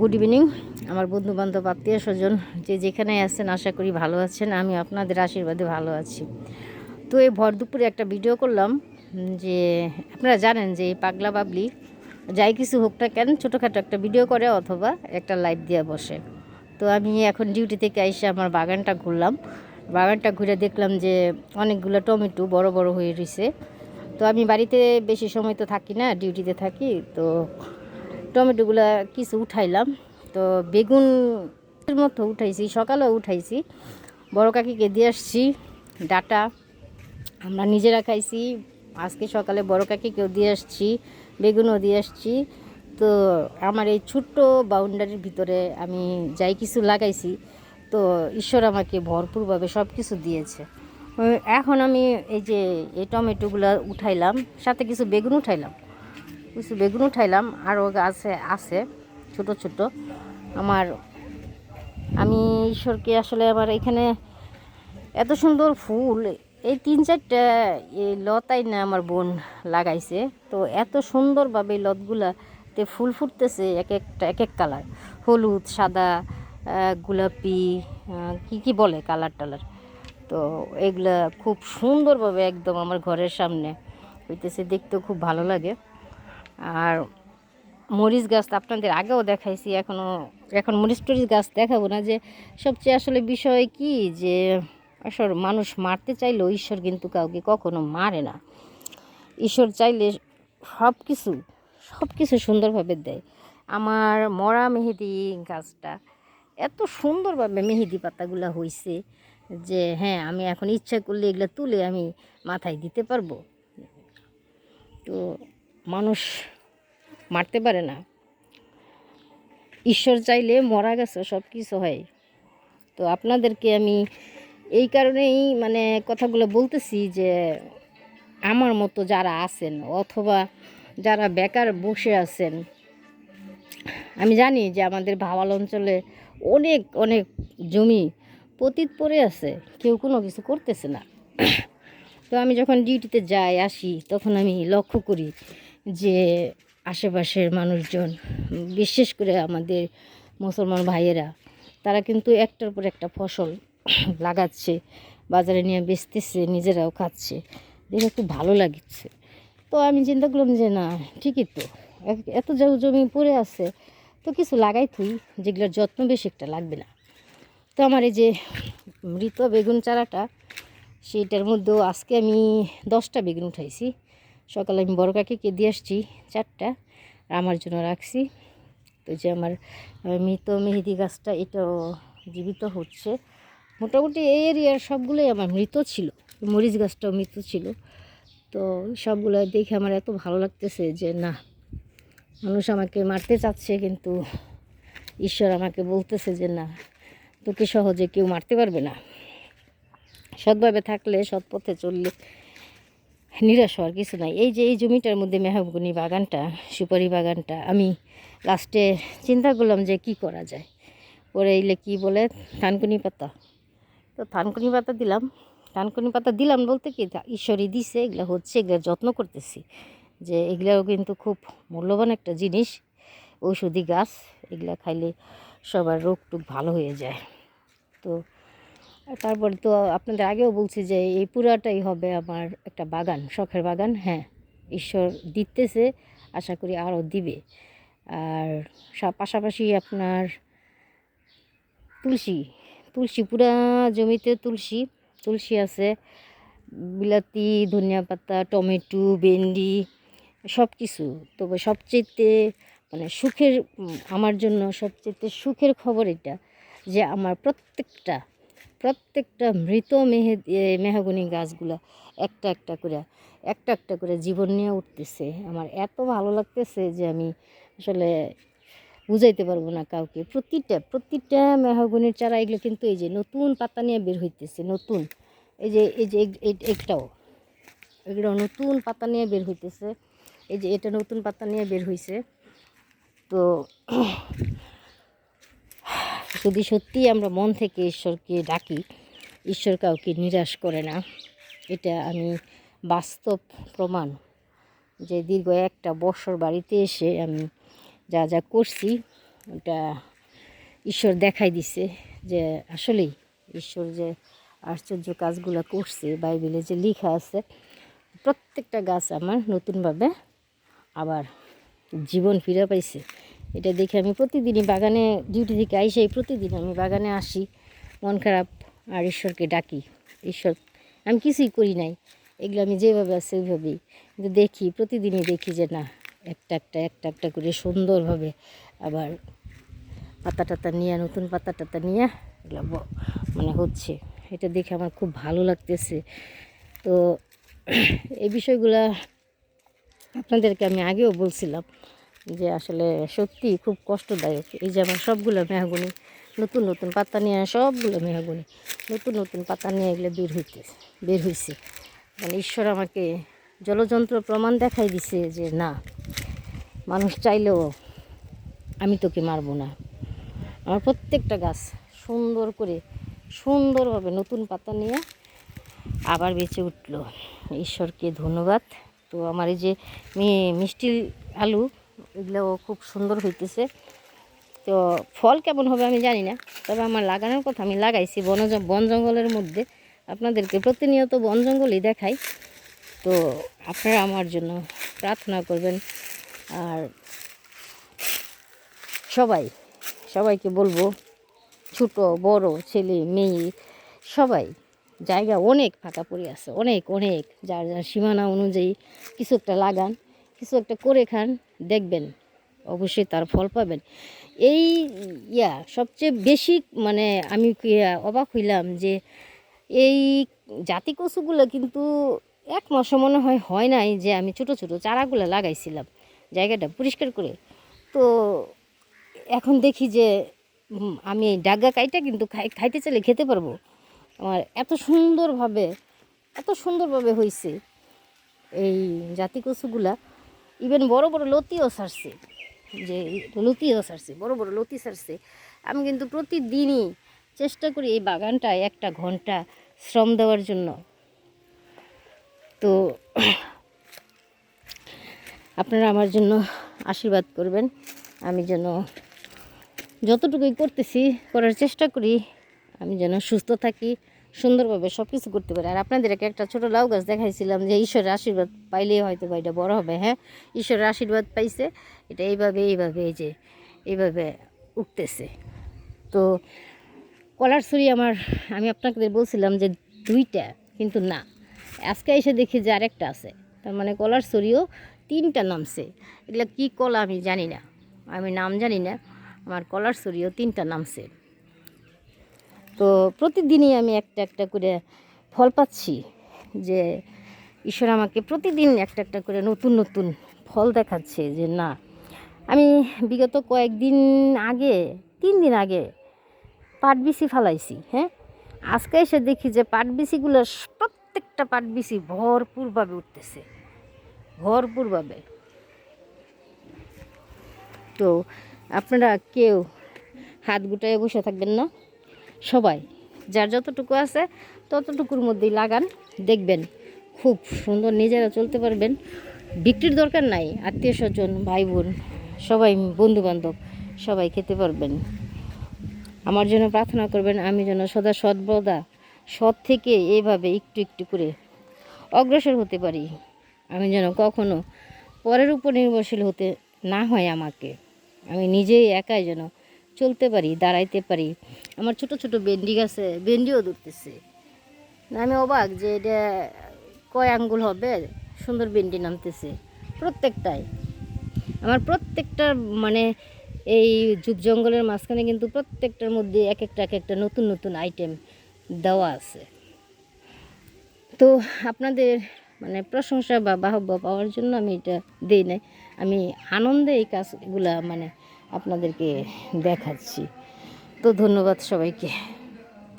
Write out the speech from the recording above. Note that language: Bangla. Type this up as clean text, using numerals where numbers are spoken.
গুড ইভিনিং আমার বন্ধু বান্ধব আত্মীয় স্বজন যে যেখানে আছেন, আশা করি ভালো আছেন। আমি আপনাদের আশীর্বাদে ভালো আছি। তো এই ভর দুপুরে একটা ভিডিও করলাম যে আপনারা জানেন যে এই পাগলা বাবলি যাই কিছু হোক না কেন ছোটোখাটো একটা ভিডিও করে অথবা একটা লাইভ দিয়ে বসে। তো আমি এখন ডিউটি থেকে এসে আমার বাগানটা ঘুরলাম। বাগানটা ঘুরে দেখলাম যে অনেকগুলো টমেটো বড় বড় হয়ে রয়েছে। তো আমি বাড়িতে বেশি সময় তো থাকি না, ডিউটিতে থাকি। তো টমেটোগুলা কিছু উঠাইলাম। তো বেগুনের মতো উঠাইছি, সকালেও উঠাইছি, বড় কাকিকে দিয়ে আসছি ডাটা। আমরা নিজেরা খাইছি, আজকে সকালে বড় কাকিকেও দিয়ে আসছি, বেগুনও দিয়ে আসছি। তো আমার এই ছোট্ট বাউন্ডারির ভিতরে আমি যাই কিছু লাগাইছি, তো ঈশ্বর আমাকে ভরপুরভাবে সব কিছু দিয়েছে। এখন আমি এই টমেটোগুলো উঠাইলাম, সাথে কিছু বেগুন উঠাইলাম, আরও গাছে আছে ছোট ছোট। আমি ঈশ্বরকে আসলে আমার এখানে এত সুন্দর ফুল, এই 3-4টা এই লতাই না আমার বোন লাগাইছে। তো এত সুন্দরভাবে এই লতগুলাতে ফুল ফুটতেছে, এক একটা এক এক কালার, হলুদ, সাদা, গোলাপি, কি বলে কালার টালার। তো এগুলা খুব সুন্দরভাবে একদম আমার ঘরের সামনে হইতেছে, দেখতেও খুব ভালো লাগে। আর মরিচ গাছ আপনাদের আগেও দেখাইছি, এখন মরিচ টরিচ গাছ দেখাবো না। যে সবচেয়ে আসলে বিষয় কি, যে আসলে মানুষ মারতে চাইলেও ঈশ্বর কিন্তু কাউকে কখনো মারে না। ঈশ্বর চাইলে সব কিছু সুন্দরভাবে দেয়। আমার মরা মেহেদি গাছটা এত সুন্দরভাবে মেহেদি পাতাগুলো হয়েছে যে হ্যাঁ, আমি এখন ইচ্ছা করলে এগুলো তুলে আমি মাথায় দিতে পারবো। তো মানুষ মারতে পারে না, ঈশ্বর চাইলে মরা গেছে সব কিছু হয়। তো আপনাদেরকে আমি এই কারণেই মানে কথাগুলো বলতেছি যে আমার মতো যারা আছেন অথবা যারা বেকার বসে আছেন, আমি জানি যে আমাদের ভাওয়াল অঞ্চলে অনেক অনেক জমি পতিত পড়ে আছে, কেউ কোনো কিছু করতেছে না। তো আমি যখন ডিউটিতে যাই আসি তখন আমি লক্ষ্য করি যে আশেপাশের মানুষজন, বিশেষ করে আমাদের মুসলমান ভাইয়েরা, তারা কিন্তু একটার পর একটা ফসল লাগাচ্ছে, বাজারে নিয়ে বেচতেছে, নিজেরাও খাচ্ছে, দেখে খুব ভালো লাগছে। তো আমি চিন্তা করলাম যে না, ঠিকই তো, এত জমি পড়ে আছে, তো কিছু লাগাই থুই যেগুলোর যত্ন বেশি একটা লাগবে না। তো আমার এই যে মৃত বেগুন চারাটা, সেইটার মধ্যেও আজকে আমি 10টা বেগুন উঠাইছি। সকালে আমি বড় কাকিকে দিয়ে আসছি 4টা, আমার জন্য রাখছি। তো যে আমার মৃত মেহেদি গাছটা, এটাও জীবিত হচ্ছে। মোটামুটি এই এরিয়ার সবগুলোই আমার মৃত ছিল, মরিচ গাছটাও মৃত ছিল। তো সবগুলো দেখে আমার এত ভালো লাগতেছে যে না, মানুষ আমাকে মারতে চাচ্ছে, কিন্তু ঈশ্বর আমাকে বলতেছে যে না, তোকে সহজে কেউ মারতে পারবে না। সৎভাবে থাকলে, সৎ পথে চললে নিরাশ হওয়ার কিছু নাই। এই যে এই জমিটার মধ্যে মেহগনি বাগানটা, সুপারি বাগানটা, আমি লাস্টে চিন্তা করলাম যে কি করা যায়। পরে এলে কি বলে থানকুনি পাতা, তো থানকুনি পাতা দিলাম। থানকুনি পাতা দিলাম বলতে কি, ঈশ্বরই দিছে, এগুলো হচ্ছে, এগুলোর যত্ন করতেছি। যে এগুলাও কিন্তু খুব মূল্যবান একটা জিনিস, ঔষধি গাছ, এগুলা খাইলে সবার রোগ টুক ভালো হয়ে যায়। তো তারপরে তো আপনাদের আগেও বলছি যে এই পুরাটাই হবে আমার একটা বাগান, শখের বাগান। হ্যাঁ, ঈশ্বর দিতেছে, আশা করি আরও দিবে। আর পাশাপাশি আপনার তুলসী পুরা জমিতে তুলসী আছে, বিলাতি, ধনিয়া পাতা, টমেটো, ভেন্ডি, সব কিছু। তবে সবচেয়ে মানে আমার জন্য সবচেয়ে সুখের খবর এটা যে আমার প্রত্যেকটা মৃত মেহগনি গাছগুলো একটা একটা করে জীবন নিয়ে উঠতেছে। আমার এত ভালো লাগতেছে যে আমি আসলে বুঝাইতে পারবো না কাউকে। প্রতিটা মেহগনির চারা, এগুলো কিন্তু এই যে নতুন পাতা নিয়ে বের হইতেছে, নতুন একটাও, এগুলো নতুন পাতা নিয়ে বের হইতেছে। এই যে এটা নতুন পাতা নিয়ে বের হইছে। তো যদি সত্যি আমরা মন থেকে ঈশ্বরকে ডাকি, ঈশ্বর কাউকে নিরাশ করে না। এটা আমি বাস্তব প্রমাণ, যে দীর্ঘ 1 বছর বাড়িতে এসে আমি যা যা করছি, ওটা ঈশ্বর দেখাই দিছে যে আসলেই ঈশ্বর যে আশ্চর্য কাজগুলো করছে, বাইবেলে যে লেখা আছে, প্রত্যেকটা গাছ আমার নতুনভাবে আবার জীবন ফিরে পাইছে। এটা দেখে আমি প্রতিদিনই বাগানে ডিউটি থেকে আইসাই প্রতিদিন আমি বাগানে আসি, মন খারাপ আর ঈশ্বরকে ডাকি। ঈশ্বর, আমি কিছুই করি নাই, এগুলো আমি যেভাবে আছে ওইভাবেই, কিন্তু দেখি প্রতিদিনই দেখি যে না, একটা একটা করে সুন্দরভাবে আবার পাতা টাতা নিয়ে, নতুন পাতা টাতা নিয়ে এগুলো মানে হচ্ছে। এটা দেখে আমার খুব ভালো লাগতেছে। তো এই বিষয়গুলা আপনাদেরকে আমি আগেও বলছিলাম যে আসলে সত্যি খুব কষ্টদায়ক। এই যে আমার সবগুলো মেহগনি নতুন নতুন পাতা নিয়ে, সবগুলো মেহগনি নতুন নতুন পাতা নিয়ে এগুলো বের হয়েছে। মানে ঈশ্বর আমাকে জলযন্ত্র প্রমাণ দেখাই দিছে যে না, মানুষ চাইলেও আমি তোকে মারবো না। আমার প্রত্যেকটা গাছ সুন্দরভাবে নতুন পাতা নিয়ে আবার বেঁচে উঠলো। ঈশ্বরকে ধন্যবাদ। তো আমার এই যে মিষ্টি আলু, এগুলোও খুব সুন্দর হইতেছে। তো ফল কেমন হবে আমি জানি না, তবে আমার লাগানোর কথা, আমি লাগাইছি বন জঙ্গলের মধ্যে। আপনাদেরকে প্রতিনিয়ত বন জঙ্গলই দেখাই। তো আপনারা আমার জন্য প্রার্থনা করবেন। আর সবাইকে বলবো, ছোট বড় ছেলে মেয়ে সবাই, জায়গা অনেক ফাঁকা পড়ে আছে, অনেক যার যার সীমানা অনুযায়ী কিছু একটা লাগান, কিছু একটা করে খান, দেখবেন অবশ্যই তার ফল পাবেন। এই সবচেয়ে বেশি মানে আমি অবাক হইলাম যে এই জাতি কচুগুলো কিন্তু এক মাসও মনে হয় নাই যে আমি ছোট চারাগুলো লাগাইছিলাম জায়গাটা পরিষ্কার করে। তো এখন দেখি যে আমি এই ডাগা কাইটা কিন্তু খাইতে চাইলে খেতে পারবো। আমার এত সুন্দরভাবে হয়েছে এই জাতি কচুগুলা। ইভেন বড় লতিও ছাড়ছে, বড় লতি ছাড়ছে। আমি কিন্তু প্রতিদিনই চেষ্টা করি এই বাগানটায় 1 ঘন্টা শ্রম দেওয়ার জন্য। তো আপনারা আমার জন্য আশীর্বাদ করবেন, আমি যেন যতটুকুই করতেছি করার চেষ্টা করি, আমি যেন সুস্থ থাকি, সুন্দরভাবে সব কিছু করতে পারি। আর আপনাদেরকে একটা ছোটো লাউ গাছ দেখাইছিলাম যে ঈশ্বরের আশীর্বাদ পাইলেই হয়তো বা এটা বড় হবে। হ্যাঁ, ঈশ্বরের আশীর্বাদ পাইছে, এটা এইভাবে এই যে এইভাবে উঠতেছে। তো কলার ছড়ি আমি আপনাদের বলছিলাম যে 2টা, কিন্তু না, আজকে এসে দেখি যে আরেকটা আছে। তার মানে কলার ছড়িও 3টা নামছে। এগুলো কী কলা আমি জানি না, আমি নাম জানি না। আমার কলার ছড়িও 3টা নামছে। তো প্রতিদিনই আমি একটা করে ফল পাচ্ছি, যে ঈশ্বর আমাকে প্রতিদিন একটা করে নতুন ফল দেখাচ্ছে। যে না, আমি বিগত কয়েকদিন আগে 3 দিন আগে পাট বিচি ফালাইছি। হ্যাঁ, আজকে এসে দেখি যে পাট বিচিগুলো প্রত্যেকটা পাট বিচি ভরপুরভাবে উঠতেছে, ভরপুরভাবে। তো আপনারা কেউ হাত গুটায় বসে থাকবেন না, সবাই যার যতটুকু আছে ততটুকুর মধ্যেই লাগান, দেখবেন খুব সুন্দর নিজেরা চলতে পারবেন। বিক্রির দরকার নাই, আত্মীয় স্বজন ভাই বোন সবাই, বন্ধুবান্ধব সবাই খেতে পারবেন। আমার জন্য প্রার্থনা করবেন, আমি যেন সদা সৎ থেকে এইভাবে একটু করে অগ্রসর হতে পারি। আমি যেন কখনো পরের উপর নির্ভরশীল হতে না হয় আমাকে, আমি নিজেই একাই যেন চলতে পারি, দাঁড়াইতে পারি। আমার ছোট ভেন্ডি গাছে ভেন্ডিও ধরতেছে, আমি অবাক যে এটা কয় আঙ্গুল হবে, সুন্দর ভেন্ডি নামতেছে প্রত্যেকটাই। আমার প্রত্যেকটা মানে এই ঝুপ জঙ্গলের মাঝখানে কিন্তু প্রত্যেকটার মধ্যে এক একটা নতুন আইটেম দেওয়া আছে। তো আপনাদের মানে প্রশংসা বা বাহবা পাওয়ার জন্য আমি এটা দিই নাই, আমি আনন্দে এই কাজগুলা মানে আপনাদেরকে দেখাচ্ছি। তো ধন্যবাদ সবাইকে।